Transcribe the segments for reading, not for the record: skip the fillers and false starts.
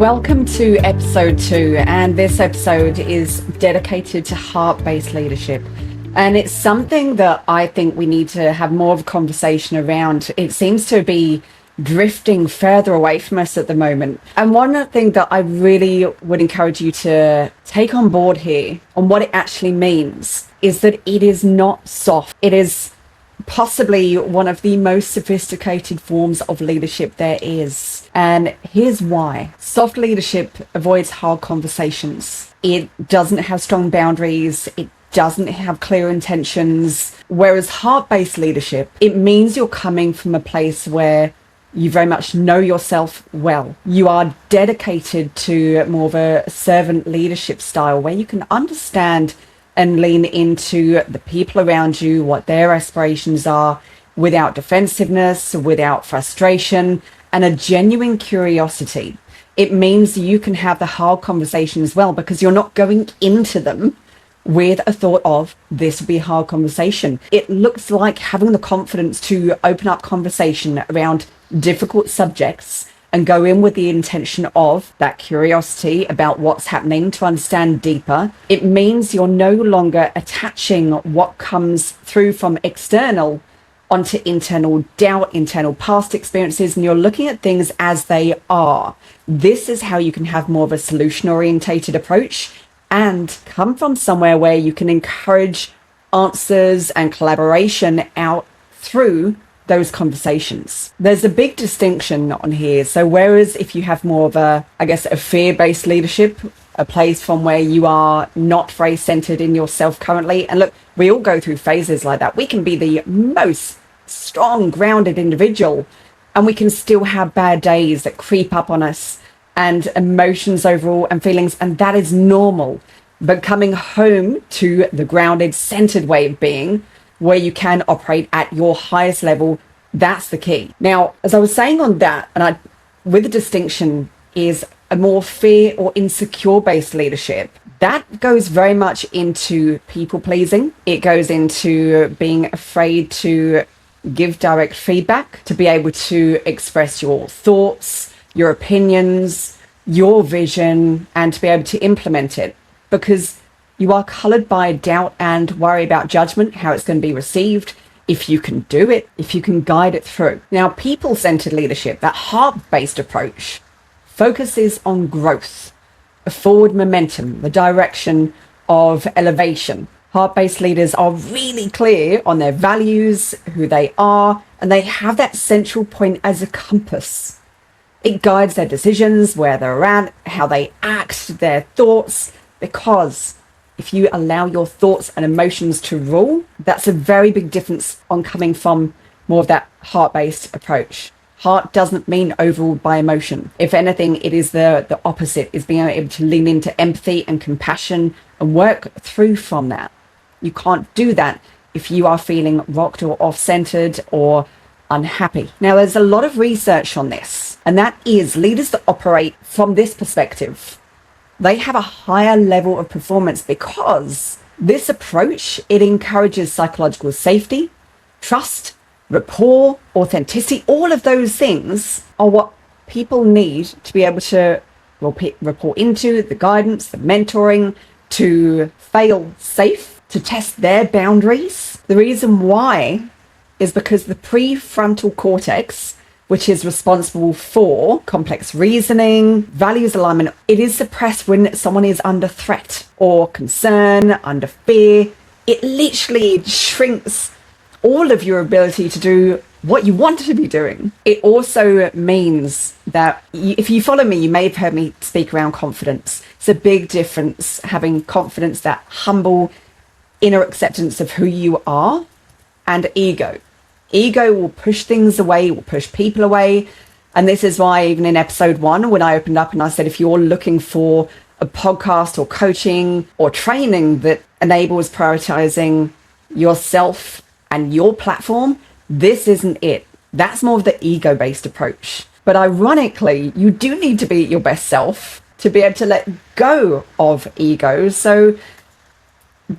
Welcome to episode 2, and this episode is dedicated to heart-based leadership. And it's something that I think we need to have more of a conversation around. It seems to be drifting further away from us at the moment. And one thing that I really would encourage you to take on board here on what it actually means is that it is not soft. It is possibly one of the most sophisticated forms of leadership there is. And here's why. Soft leadership avoids hard conversations. It doesn't have strong boundaries. It doesn't have clear intentions. Whereas heart-based leadership, it means you're coming from a place where you very much know yourself well. You are dedicated to more of a servant leadership style where you can understand and lean into the people around you, what their aspirations are, without defensiveness, without frustration, and a genuine curiosity. It means you can have the hard conversation as well, because you're not going into them with a thought of, this will be a hard conversation. It looks like having the confidence to open up conversation around difficult subjects and go in with the intention of that curiosity about what's happening to understand deeper. It means you're no longer attaching what comes through from external onto internal doubt, internal past experiences, and you're looking at things as they are. This is how you can have more of a solution-orientated approach and come from somewhere where you can encourage answers and collaboration out through those conversations. There's a big distinction on here. So whereas if you have more of a fear-based leadership, a place from where you are not very centered in yourself currently, and look, we all go through phases like that. We can be the most strong, grounded individual, and we can still have bad days that creep up on us and emotions overall and feelings, and that is normal. But coming home to the grounded, centered way of being, where you can operate at your highest level, that's the key. Now, as I was saying on that, with the distinction is a more fear or insecure based leadership. That goes very much into people pleasing. It goes into being afraid to give direct feedback, to be able to express your thoughts, your opinions, your vision, and to be able to implement it, because you are colored by doubt and worry about judgment, how it's going to be received, if you can do it, if you can guide it through. Now, people-centered leadership, that heart-based approach, focuses on growth, a forward momentum, the direction of elevation. Heart-based leaders are really clear on their values, who they are, and they have that central point as a compass. It guides their decisions, where they're at, how they act, their thoughts, because if you allow your thoughts and emotions to rule, that's a very big difference on coming from more of that heart-based approach. Heart doesn't mean overruled by emotion. If anything, it is the opposite, is being able to lean into empathy and compassion and work through from that. You can't do that if you are feeling rocked or off-centered or unhappy. Now, there's a lot of research on this, and that is leaders that operate from this perspective, they have a higher level of performance because this approach, it encourages psychological safety, trust, rapport, authenticity. All of those things are what people need to be able to report into, the guidance, the mentoring, to fail safe, to test their boundaries. The reason why is because the prefrontal cortex, which is responsible for complex reasoning, values alignment, it is suppressed when someone is under threat or concern, under fear. It literally shrinks all of your ability to do what you want to be doing. It also means that if you follow me, you may have heard me speak around confidence. It's a big difference having confidence, that humble inner acceptance of who you are, and ego. Ego will push things away, will push people away. And this is why even in episode 1, when I opened up and I said, if you're looking for a podcast or coaching or training that enables prioritizing yourself and your platform, this isn't it. That's more of the ego-based approach. But ironically, you do need to be your best self to be able to let go of ego. So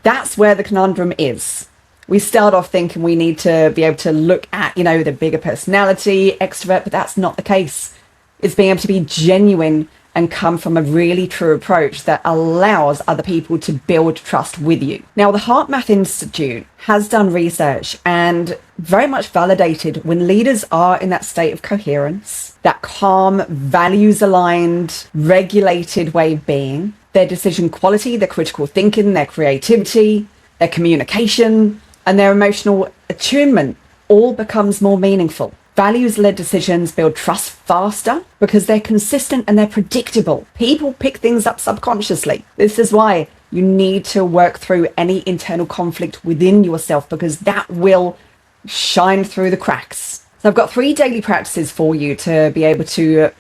that's where the conundrum is. We start off thinking we need to be able to look at, the bigger personality, extrovert, but that's not the case. It's being able to be genuine and come from a really true approach that allows other people to build trust with you. Now, the Heart Math Institute has done research and very much validated when leaders are in that state of coherence, that calm, values-aligned, regulated way of being, their decision quality, their critical thinking, their creativity, their communication, and their emotional attunement all becomes more meaningful. Values-led decisions build trust faster because they're consistent and they're predictable. People pick things up subconsciously. This is why you need to work through any internal conflict within yourself, because that will shine through the cracks. So I've got 3 daily practices for you to be able to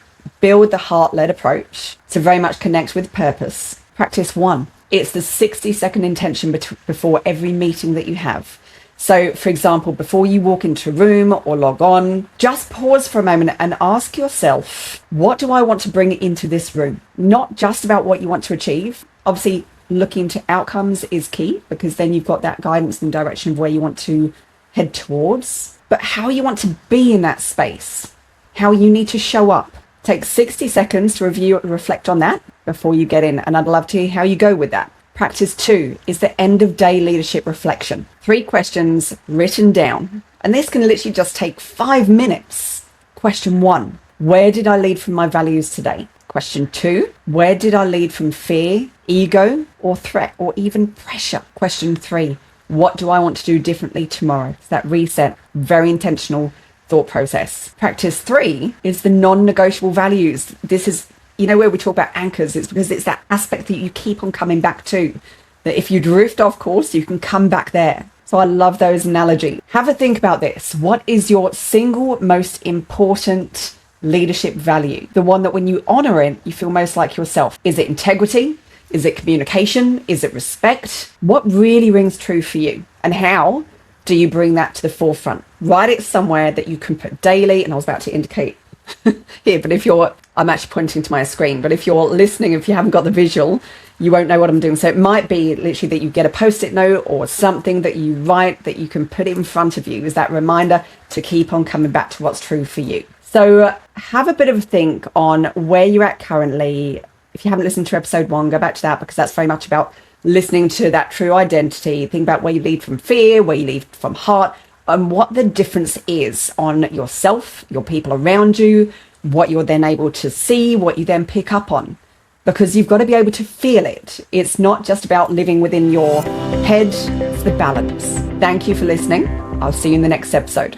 build the heart-led approach to very much connect with purpose. Practice 1. It's the 60-second intention before every meeting that you have. So, for example, before you walk into a room or log on, just pause for a moment and ask yourself, what do I want to bring into this room? Not just about what you want to achieve. Obviously, looking to outcomes is key, because then you've got that guidance and direction of where you want to head towards. But how you want to be in that space, how you need to show up. Take 60 seconds to review and reflect on that before you get in. And I'd love to hear how you go with that. Practice 2 is the end of day leadership reflection. 3 questions written down. And this can literally just take 5 minutes. Question 1, where did I lead from my values today? Question 2, where did I lead from fear, ego, or threat, or even pressure? Question 3, what do I want to do differently tomorrow? It's that reset, very intentional thought process. Practice 3 is the non-negotiable values. This is, where we talk about anchors, it's because it's that aspect that you keep on coming back to, that if you drift off course, you can come back there. So I love those analogies. Have a think about this. What is your single most important leadership value? The one that when you honor it, you feel most like yourself. Is it integrity? Is it communication? Is it respect? What really rings true for you? And how do you bring that to the forefront? Write it somewhere that you can put daily. And I was about to indicate here, but I'm actually pointing to my screen, but if you're listening, if you haven't got the visual, you won't know what I'm doing. So it might be literally that you get a post-it note or something that you write that you can put in front of you as that reminder to keep on coming back to what's true for you. So have a bit of a think on where you're at currently. If you haven't listened to episode 1, go back to that, because that's very much about listening to that true identity. Think about where you lead from fear, where you lead from heart, and what the difference is on yourself, your people around you, what you're then able to see, what you then pick up on. Because you've got to be able to feel it. It's not just about living within your head, it's the balance. Thank you for listening. I'll see you in the next episode.